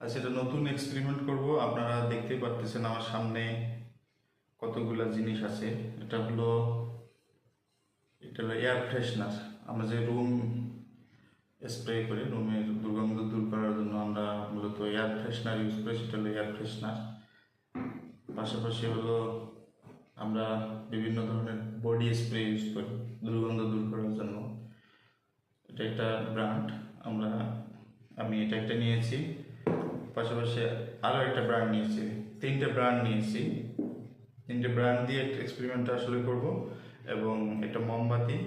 আচ্ছা, এটা নতুন এক্সপেরিমেন্ট করব। আপনারা দেখতেই পারতেছেন আমার সামনে কতগুলা জিনিস আছে। এটা হলো এয়ার ফ্রেশনার। আমরা যে রুম স্প্রে করি, রুমের দুর্গন্ধ দূর করার জন্য আমরা মূলত এয়ার ফ্রেশনার ইউজ করি। সেটা হলো এয়ার ফ্রেশনার। পাশাপাশি হলো আমরা বিভিন্ন ধরনের বডি স্প্রে ইউজ করি দুর্গন্ধ দূর করার জন্য। এটা একটা ব্র্যান্ড। আমি এটা একটা নিয়েছি, পাশাপাশি আরও একটা ব্র্যান্ড নিয়েছি। তিনটে ব্র্যান্ড নিয়েছি। তিনটে ব্র্যান্ড দিয়ে একটা এক্সপেরিমেন্ট আসলে করব। এবং একটা মোমবাতি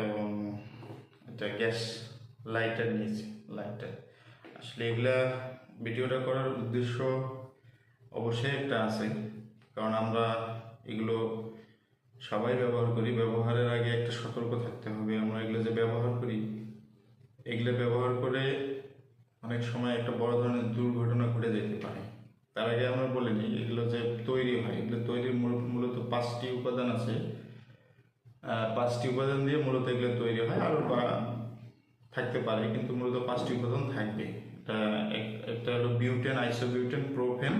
এবং একটা গ্যাস লাইটার নিয়েছি। লাইটার আসলে এগুলা ভিডিওটা করার উদ্দেশ্য অবশ্যই একটা আছে, কারণ আমরা এগুলো সবাই ব্যবহার করি। ব্যবহারের আগে একটা সতর্ক থাকতে হবে। আমরা এগুলো যে ব্যবহার করি, এগুলো ব্যবহার করে অনেক সময় একটা বড় ধরনের দুর্ঘটনা ঘটে যেতে পারে। তার আগে আমরা বলে নিই, এগুলো যে তৈরি হয়, এগুলো তৈরির মূলত 5টি উপাদান আছে। 5টি উপাদান দিয়ে মূলত এগুলো তৈরি হয়। আরও থাকতে পারে, কিন্তু মূলত 5টি উপাদান থাকবে। একটা হলো বিউটেন, আইসোবিউটেন, প্রোপেন,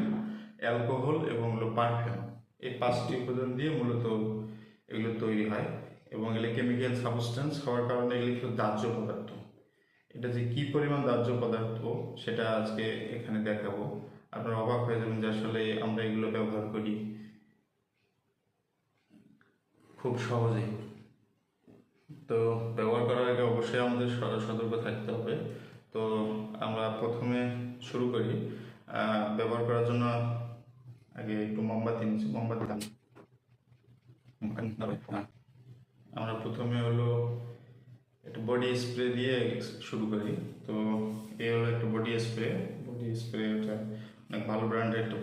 অ্যালকোহল এবং হলো পারফিউম। এই 5টি উপাদান দিয়ে মূলত এগুলো তৈরি হয়। এবং এগুলো কেমিক্যাল সাবস্টেন্স হওয়ার কারণে এগুলো কিন্তু দাহ্য পদার্থ। এটা যে কি পরিমাণ দাহ্য পদার্থ সেটা আজকে এখানে দেখাবো। আপনারা অবাক হয়ে যাবেন যে আসলে আমরা এগুলো ব্যবহার করি খুব সহজেই। তো ব্যবহার করার আগে অবশ্যই আমাদের সতর্ক থাকতে হবে। তো আমরা প্রথমে শুরু করি। ব্যবহার করার জন্য আগে একটু মোমবাতি নিচ্ছি। আমরা প্রথমে হলো একটা বডি স্প্রে দিয়ে শুরু করি। তো এই হলো একটা বডি স্প্রে। এটা অনেক ভালো ব্র্যান্ডের একটা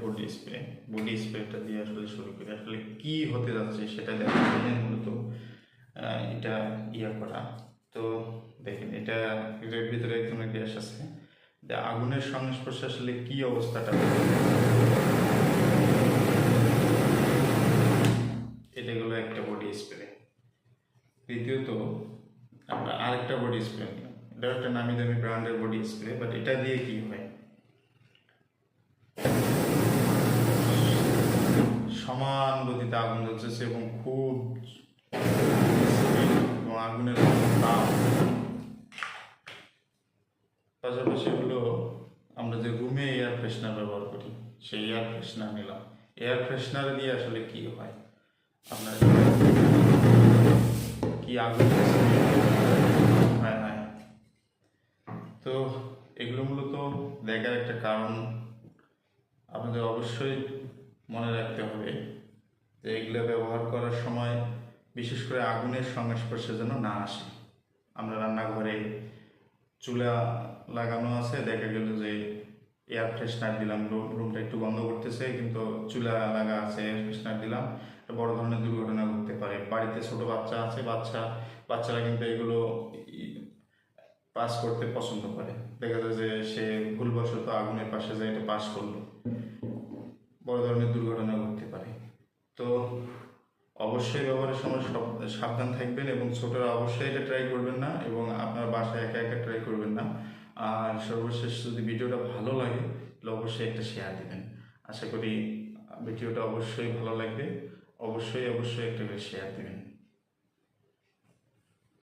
বডি স্প্রেটা দিয়ে আসলে শুরু করি। আসলে কি হতে যাচ্ছে সেটা দেখার জন্য মূলত এটা করা। তো দেখেন, এটার ভিতরে এক ধরনের গ্যাস আছে। আগুনের সংস্পর্শে আসলে কি অবস্থাটা, এটা হলো একটা বডি স্প্রে। দ্বিতীয়ত আমরা আরেকটা বডি স্প্রে নিলাম। এটা একটা নামি দামি ব্র্যান্ডের বডি স্প্রে, বাট এটা দিয়ে কি হয়, সমান গতিতে আগুন জ্বলছে এবং খুব আগুনের তাপ। পাশাপাশি হলো আমরা যে রুমে এয়ার ফ্রেশনার ব্যবহার করি, সেই এয়ার ফ্রেশনার নিলাম। এয়ার ফ্রেশনার দিয়ে আসলে কি হয়, আপনার কি আগুন। হ্যাঁ, তো এগুলো মূলত দেখার একটা কারণ আপনাদের অবশ্যই মনে রাখতে হবে যে এগুলো ব্যবহার করার সময় বিশেষ করে আগুনের সংস্পর্শে যেন না আসে। আমরা রান্নাঘরে চুলা লাগানো আছে, দেখা গেল যে এয়ার ফ্রেশনার দিলাম, রুমটা একটু গন্ধ করতেছে, কিন্তু চুলা লাগা আছে, এয়ার ফ্রেশনার দিলাম, একটা বড় ধরনের দুর্ঘটনা ঘটতে পারে। বাড়িতে ছোট বাচ্চা আছে, বাচ্চারা কিন্তু এগুলো পাস করতে পছন্দ করে। দেখা যায় যে সে ভুলবশত আগুনের পাশে যায়, এটা পাস করলো, বড় ধরনের দুর্ঘটনা ঘটতে পারে। তো অবশ্যই ব্যবহারের সময় সাবধান থাকবেন এবং ছোটরা অবশ্যই এটা ট্রাই করবেন না, এবং আপনার বাসায় একা একা ট্রাই করবেন না। আর সর্বশেষ, যদি ভিডিওটা ভালো লাগে তাহলে অবশ্যই একটা শেয়ার দেবেন। আশা করি ভিডিওটা অবশ্যই ভালো লাগবে। অবশ্যই একটা শেয়ার দেবেন।